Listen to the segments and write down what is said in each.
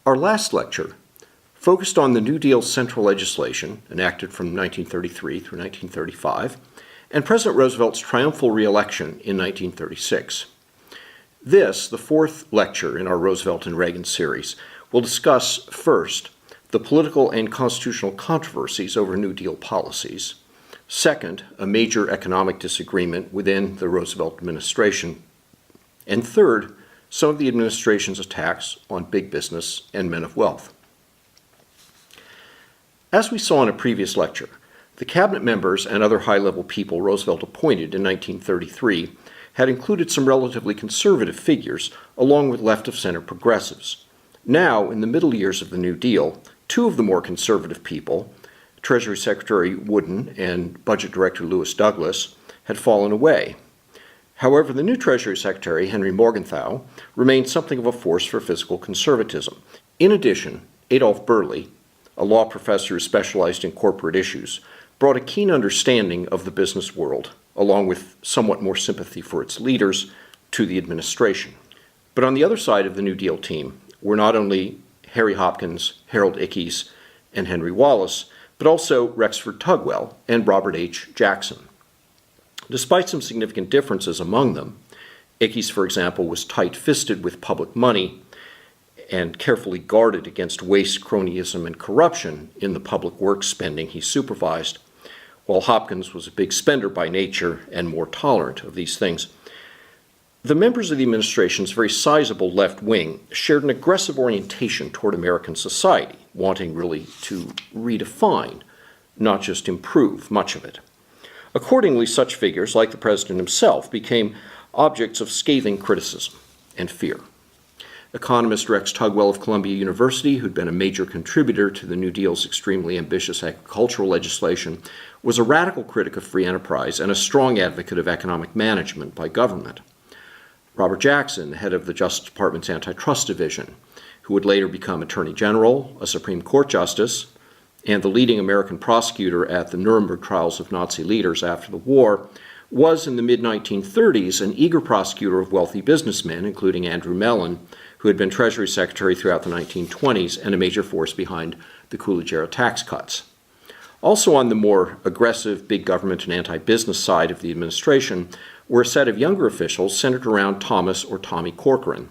Our last lecture focused on the New Deal's central legislation, enacted from 1933 through 1935, and President Roosevelt's triumphal re-election in 1936. This, the fourth lecture in our Roosevelt and Reagan series, will discuss, first, the political and constitutional controversies over New Deal policies, second, a major economic disagreement within the Roosevelt administration, and third, some of the administration's attacks on big business and men of wealth. As we saw in a previous lecture, the cabinet members and other high-level people Roosevelt appointed in 1933 had included some relatively conservative figures along with left-of-center progressives. Now, in the middle years of the New Deal, two of the more conservative people, Treasury Secretary Wooden and Budget Director Lewis Douglas, had fallen away. However, the new Treasury Secretary, Henry Morgenthau, remained something of a force for fiscal conservatism. In addition, Adolph Burley, a law professor who specialized in corporate issues, brought a keen understanding of the business world, along with somewhat more sympathy for its leaders, to the administration. But on the other side of the New Deal team were not only Harry Hopkins, Harold Ickes, and Henry Wallace, but also Rexford Tugwell and Robert H. Jackson. Despite some significant differences among them, Ickes, for example, was tight-fisted with public money and carefully guarded against waste, cronyism, and corruption in the public works spending he supervised, while Hopkins was a big spender by nature and more tolerant of these things. The members of the administration's very sizable left wing shared an aggressive orientation toward American society, wanting really to redefine, not just improve, much of it. Accordingly, such figures, like the president himself, became objects of scathing criticism and fear. Economist Rex Tugwell of Columbia University, who'd been a major contributor to the New Deal's extremely ambitious agricultural legislation, was a radical critic of free enterprise and a strong advocate of economic management by government. Robert Jackson, head of the Justice Department's Antitrust Division, who would later become Attorney General, a Supreme Court Justice, and the leading American prosecutor at the Nuremberg trials of Nazi leaders after the war, was in the mid-1930s an eager prosecutor of wealthy businessmen, including Andrew Mellon, who had been Treasury Secretary throughout the 1920s and a major force behind the Coolidge-era tax cuts. Also on the more aggressive big government and anti-business side of the administration were a set of younger officials centered around Thomas or Tommy Corcoran,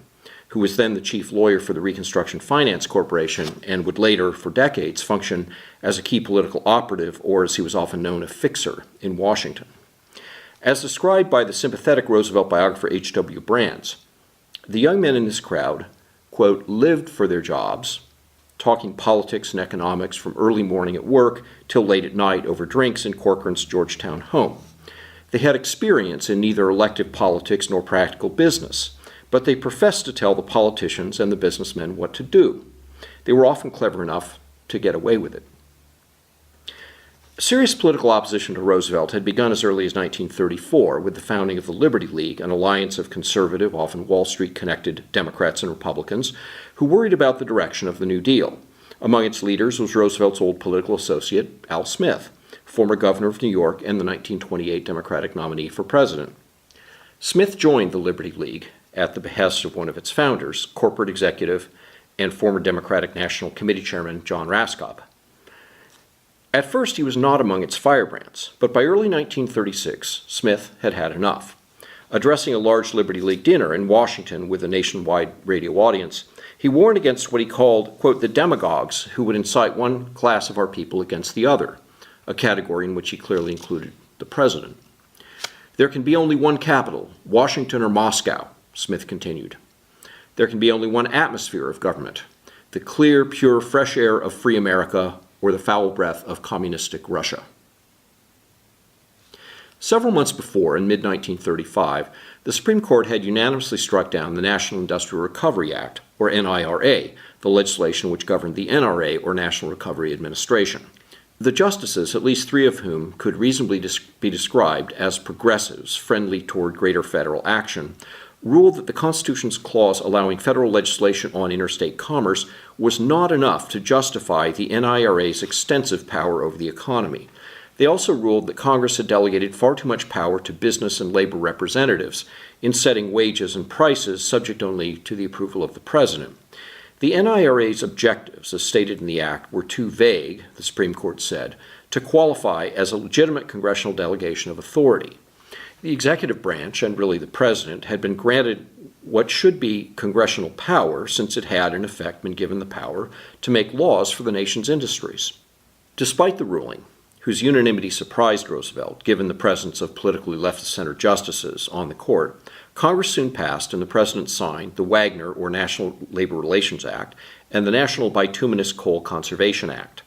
who was then the chief lawyer for the Reconstruction Finance Corporation and would later, for decades, function as a key political operative, or as he was often known, a fixer, in Washington. As described by the sympathetic Roosevelt biographer H.W. Brands, the young men in this crowd, quote, lived for their jobs, talking politics and economics from early morning at work till late at night over drinks in Corcoran's Georgetown home. They had experience in neither elective politics nor practical business, but they professed to tell the politicians and the businessmen what to do. They were often clever enough to get away with it. Serious political opposition to Roosevelt had begun as early as 1934 with the founding of the Liberty League, an alliance of conservative, often Wall Street-connected Democrats and Republicans who worried about the direction of the New Deal. Among its leaders was Roosevelt's old political associate, Al Smith, former governor of New York and the 1928 Democratic nominee for president. Smith joined the Liberty League at the behest of one of its founders, corporate executive and former Democratic National Committee Chairman John Raskob. At first, he was not among its firebrands, but by early 1936, Smith had had enough. Addressing a large Liberty League dinner in Washington with a nationwide radio audience, he warned against what he called, quote, the demagogues who would incite one class of our people against the other, a category in which he clearly included the president. There can be only one capital, Washington or Moscow, Smith continued. There can be only one atmosphere of government, the clear, pure, fresh air of free America or the foul breath of communistic Russia. Several months before, in mid-1935, the Supreme Court had unanimously struck down the National Industrial Recovery Act, or NIRA, the legislation which governed the NRA, or National Recovery Administration. The justices, at least three of whom could reasonably be described as progressives, friendly toward greater federal action, ruled that the Constitution's clause allowing federal legislation on interstate commerce was not enough to justify the NIRA's extensive power over the economy. They also ruled that Congress had delegated far too much power to business and labor representatives in setting wages and prices subject only to the approval of the president. The NIRA's objectives, as stated in the Act, were too vague, the Supreme Court said, to qualify as a legitimate congressional delegation of authority. The executive branch, and really the president, had been granted what should be congressional power since it had, in effect, been given the power to make laws for the nation's industries. Despite the ruling, whose unanimity surprised Roosevelt, given the presence of politically left-of-center justices on the court, Congress soon passed and the president signed the Wagner, or National Labor Relations Act, and the National Bituminous Coal Conservation Act.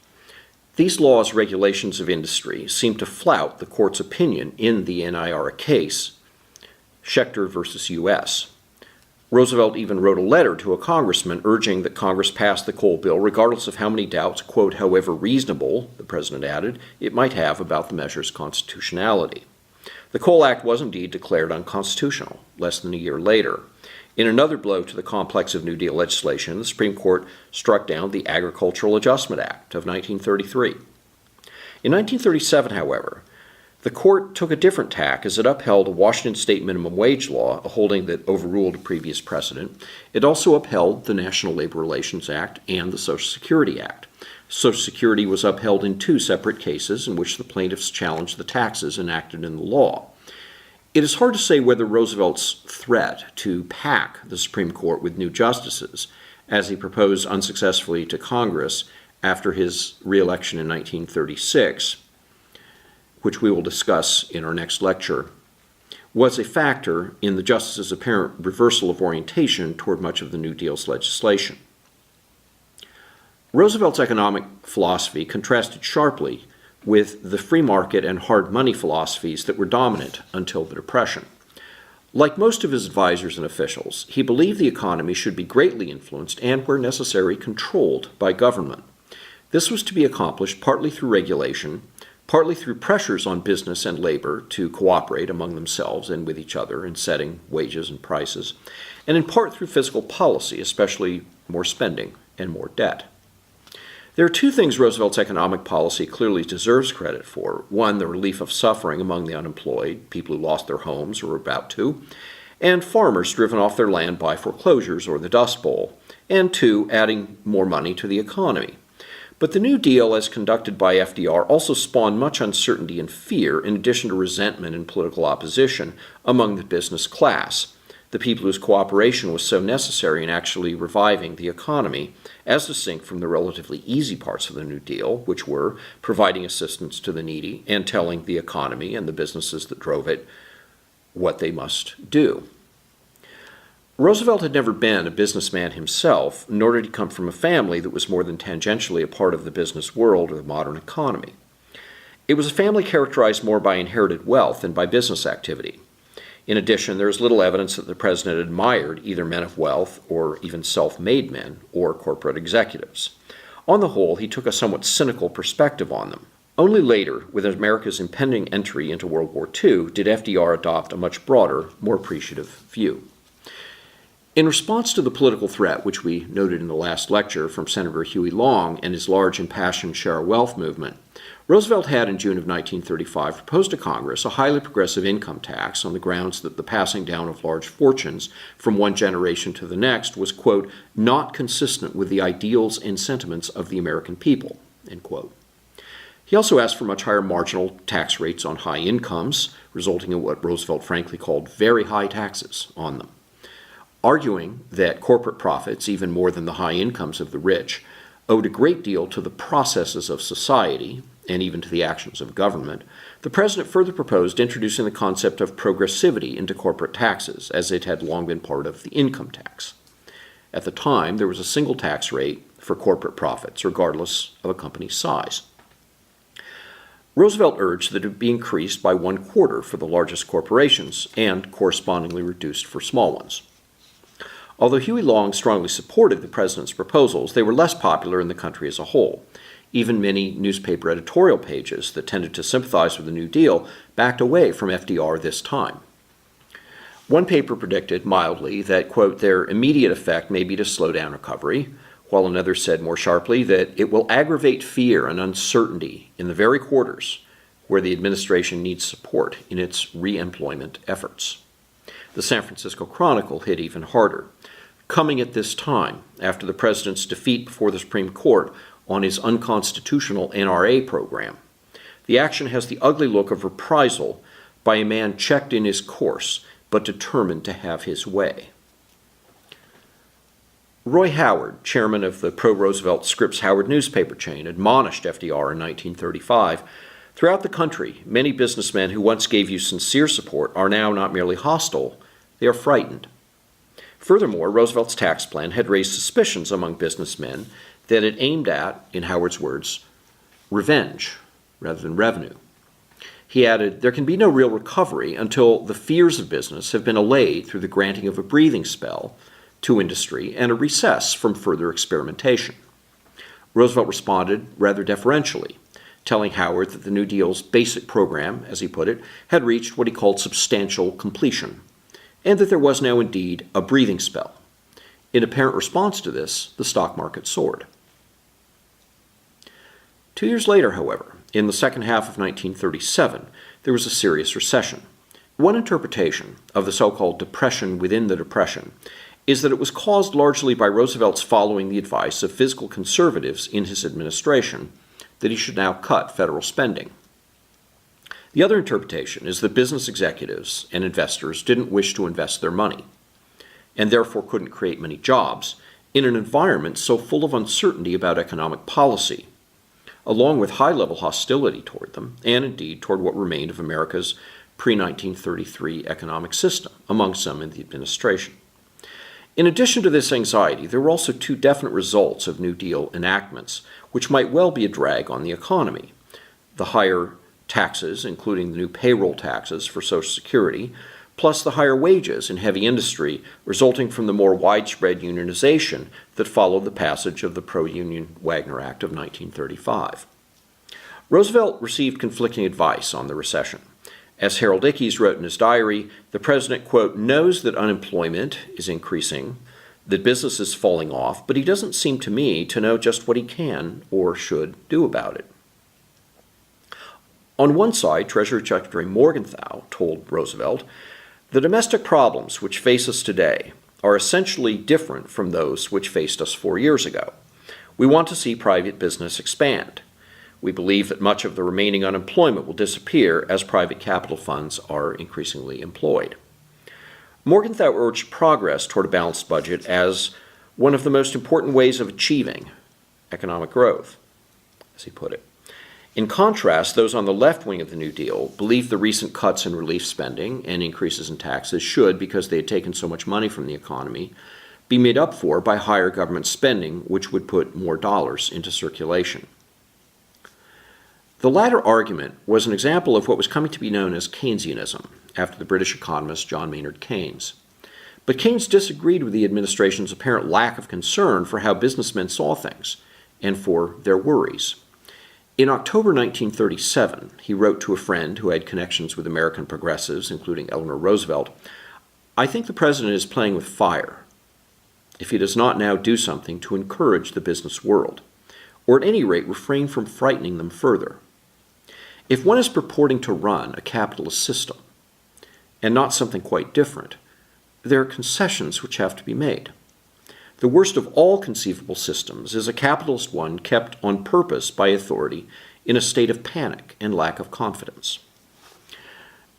These laws, regulations of industry, seem to flout the court's opinion in the NIRA case, Schechter versus U.S. Roosevelt even wrote a letter to a congressman urging that Congress pass the coal bill regardless of how many doubts, quote, however reasonable, the president added, it might have about the measure's constitutionality. The Coal Act was indeed declared unconstitutional less than a year later. In another blow to the complex of New Deal legislation, the Supreme Court struck down the Agricultural Adjustment Act of 1933. In 1937, however, the court took a different tack as it upheld a Washington state minimum wage law, a holding that overruled a previous precedent. It also upheld the National Labor Relations Act and the Social Security Act. Social Security was upheld in two separate cases in which the plaintiffs challenged the taxes enacted in the law. It is hard to say whether Roosevelt's threat to pack the Supreme Court with new justices, as he proposed unsuccessfully to Congress after his re-election in 1936, which we will discuss in our next lecture, was a factor in the justices' apparent reversal of orientation toward much of the New Deal's legislation. Roosevelt's economic philosophy contrasted sharply with the free market and hard money philosophies that were dominant until the Depression. Like most of his advisors and officials, he believed the economy should be greatly influenced and, where necessary, controlled by government. This was to be accomplished partly through regulation, partly through pressures on business and labor to cooperate among themselves and with each other in setting wages and prices, and in part through fiscal policy, especially more spending and more debt. There are two things Roosevelt's economic policy clearly deserves credit for. One, the relief of suffering among the unemployed, people who lost their homes or were about to, and farmers driven off their land by foreclosures or the Dust Bowl. And two, adding more money to the economy. But the New Deal, as conducted by FDR, also spawned much uncertainty and fear, in addition to resentment and political opposition among the business class, the people whose cooperation was so necessary in actually reviving the economy, as distinct from the relatively easy parts of the New Deal, which were providing assistance to the needy and telling the economy and the businesses that drove it what they must do. Roosevelt had never been a businessman himself, nor did he come from a family that was more than tangentially a part of the business world or the modern economy. It was a family characterized more by inherited wealth than by business activity. In addition, there is little evidence that the president admired either men of wealth or even self-made men or corporate executives. On the whole, he took a somewhat cynical perspective on them. Only later, with America's impending entry into World War II, did FDR adopt a much broader, more appreciative view. In response to the political threat, which we noted in the last lecture, from Senator Huey Long and his large impassioned share of wealth movement, Roosevelt had in June of 1935 proposed to Congress a highly progressive income tax on the grounds that the passing down of large fortunes from one generation to the next was, quote, not consistent with the ideals and sentiments of the American people, end quote. He also asked for much higher marginal tax rates on high incomes, resulting in what Roosevelt frankly called very high taxes on them. Arguing that corporate profits, even more than the high incomes of the rich, owed a great deal to the processes of society and even to the actions of government, the president further proposed introducing the concept of progressivity into corporate taxes, as it had long been part of the income tax. At the time, there was a single tax rate for corporate profits, regardless of a company's size. Roosevelt urged that it be increased by 1/4 for the largest corporations and correspondingly reduced for small ones. Although Huey Long strongly supported the president's proposals, they were less popular in the country as a whole. Even many newspaper editorial pages that tended to sympathize with the New Deal backed away from FDR this time. One paper predicted mildly that, quote, their immediate effect may be to slow down recovery, while another said more sharply that it will aggravate fear and uncertainty in the very quarters where the administration needs support in its re-employment efforts. The San Francisco Chronicle hit even harder. coming at this time, after the president's defeat before the Supreme Court on his unconstitutional NRA program. The action has the ugly look of reprisal by a man checked in his course, but determined to have his way. Roy Howard, chairman of the pro-Roosevelt Scripps-Howard newspaper chain, admonished FDR in 1935, "Throughout the country, many businessmen who once gave you sincere support are now not merely hostile, they are frightened." Furthermore, Roosevelt's tax plan had raised suspicions among businessmen that it aimed at, in Howard's words, revenge rather than revenue. He added, "There can be no real recovery until the fears of business have been allayed through the granting of a breathing spell to industry and a recess from further experimentation." Roosevelt responded rather deferentially, telling Howard that the New Deal's basic program, as he put it, had reached what he called substantial completion, and that there was now indeed a breathing spell. In apparent response to this, the stock market soared. 2 years later, however, in the second half of 1937, there was a serious recession. One interpretation of the so-called depression within the depression is that it was caused largely by Roosevelt's following the advice of fiscal conservatives in his administration that he should now cut federal spending. The other interpretation is that business executives and investors didn't wish to invest their money, and therefore couldn't create many jobs in an environment so full of uncertainty about economic policy, along with high-level hostility toward them, and indeed toward what remained of America's pre-1933 economic system, among some in the administration. In addition to this anxiety, there were also two definite results of New Deal enactments, which might well be a drag on the economy: the higher taxes, including the new payroll taxes for Social Security, plus the higher wages in heavy industry resulting from the more widespread unionization that followed the passage of the pro-union Wagner Act of 1935. Roosevelt received conflicting advice on the recession. As Harold Ickes wrote in his diary, the president, quote, "knows that unemployment is increasing, that business is falling off, but he doesn't seem to me to know just what he can or should do about it." On one side, Treasury Secretary Morgenthau told Roosevelt, "The domestic problems which face us today are essentially different from those which faced us 4 years ago. We want to see private business expand. We believe that much of the remaining unemployment will disappear as private capital funds are increasingly employed." Morgenthau urged progress toward a balanced budget as one of the most important ways of achieving economic growth, as he put it. In contrast, those on the left wing of the New Deal believed the recent cuts in relief spending and increases in taxes should, because they had taken so much money from the economy, be made up for by higher government spending, which would put more dollars into circulation. The latter argument was an example of what was coming to be known as Keynesianism, after the British economist John Maynard Keynes. But Keynes disagreed with the administration's apparent lack of concern for how businessmen saw things and for their worries. In October 1937, he wrote to a friend who had connections with American progressives, including Eleanor Roosevelt, "I think the president is playing with fire if he does not now do something to encourage the business world, or at any rate refrain from frightening them further. If one is purporting to run a capitalist system, and not something quite different, there are concessions which have to be made. The worst of all conceivable systems is a capitalist one kept on purpose by authority in a state of panic and lack of confidence."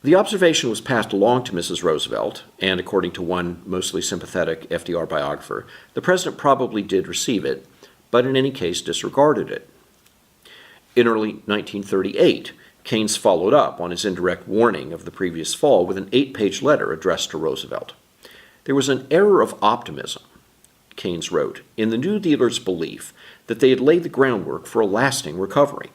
The observation was passed along to Mrs. Roosevelt, and according to one mostly sympathetic FDR biographer, the president probably did receive it, but in any case disregarded it. In early 1938, Keynes followed up on his indirect warning of the previous fall with an 8-page letter addressed to Roosevelt. There was an error of optimism, Keynes wrote, in the New Dealers' belief that they had laid the groundwork for a lasting recovery.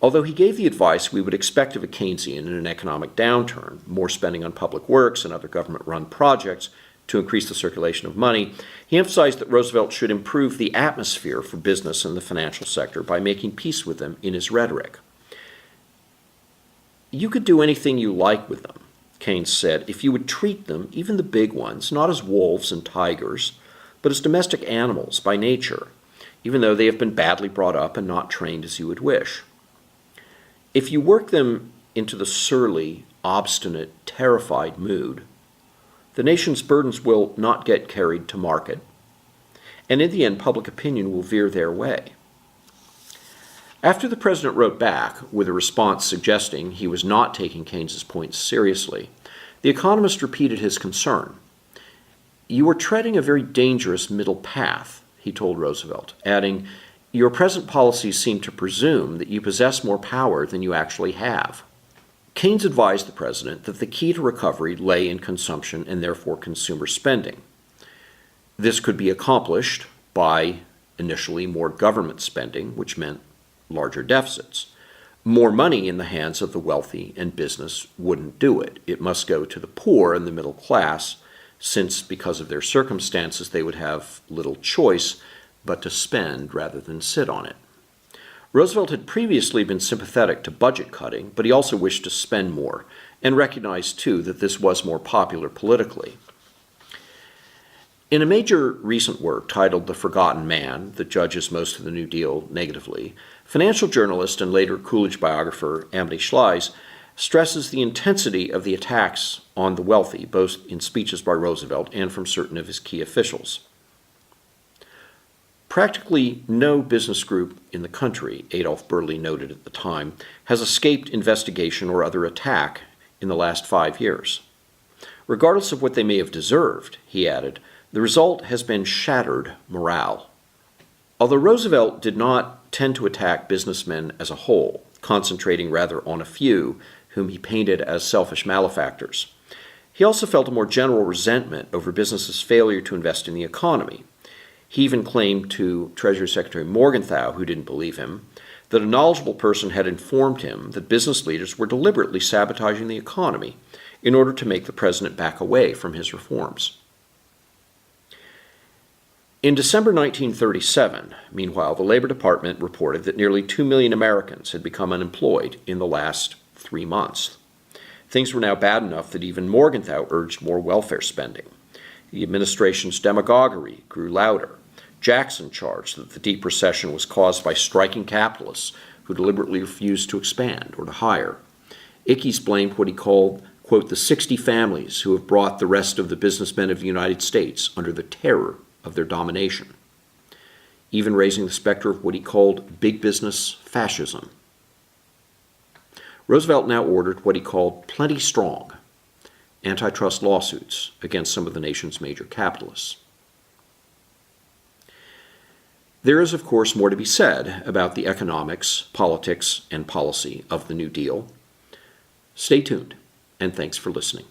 Although he gave the advice we would expect of a Keynesian in an economic downturn, more spending on public works and other government-run projects to increase the circulation of money, he emphasized that Roosevelt should improve the atmosphere for business and the financial sector by making peace with them in his rhetoric. "You could do anything you like with them," Keynes said, "if you would treat them, even the big ones, not as wolves and tigers, but as domestic animals by nature, even though they have been badly brought up and not trained as you would wish. If you work them into the surly, obstinate, terrified mood, the nation's burdens will not get carried to market, and in the end, public opinion will veer their way. After the president wrote back with a response suggesting he was not taking Keynes's points seriously, the economist repeated his concern. "You are treading a very dangerous middle path," he told Roosevelt, adding, "Your present policies seem to presume that you possess more power than you actually have." Keynes advised the president that the key to recovery lay in consumption and therefore consumer spending. This could be accomplished by, initially, more government spending, which meant larger deficits. More money in the hands of the wealthy and business wouldn't do it. It must go to the poor and the middle class, since because of their circumstances they would have little choice but to spend rather than sit on it. Roosevelt had previously been sympathetic to budget cutting, but he also wished to spend more, and recognized too that this was more popular politically. In a major recent work titled The Forgotten Man, that judges most of the New Deal negatively, financial journalist and later Coolidge biographer Amity Shlys stresses the intensity of the attacks on the wealthy, both in speeches by Roosevelt and from certain of his key officials. Practically no business group in the country, Adolph Burley noted at the time, has escaped investigation or other attack in the last 5 years. Regardless of what they may have deserved, he added, the result has been shattered morale. Although Roosevelt did not tend to attack businessmen as a whole, concentrating rather on a few whom he painted as selfish malefactors, he also felt a more general resentment over business's failure to invest in the economy. He even claimed to Treasury Secretary Morgenthau, who didn't believe him, that a knowledgeable person had informed him that business leaders were deliberately sabotaging the economy in order to make the president back away from his reforms. In December 1937, meanwhile, the Labor Department reported that nearly 2 million Americans had become unemployed in the last 3 months. Things were now bad enough that even Morgenthau urged more welfare spending. The administration's demagoguery grew louder. Jackson charged that the deep recession was caused by striking capitalists who deliberately refused to expand or to hire. Ickes blamed what he called, quote, the 60 families who have brought the rest of the businessmen of the United States under the terror of their domination, even raising the specter of what he called big business fascism. Roosevelt now ordered what he called plenty strong antitrust lawsuits against some of the nation's major capitalists. There is, of course, more to be said about the economics, politics, and policy of the New Deal. Stay tuned, and thanks for listening.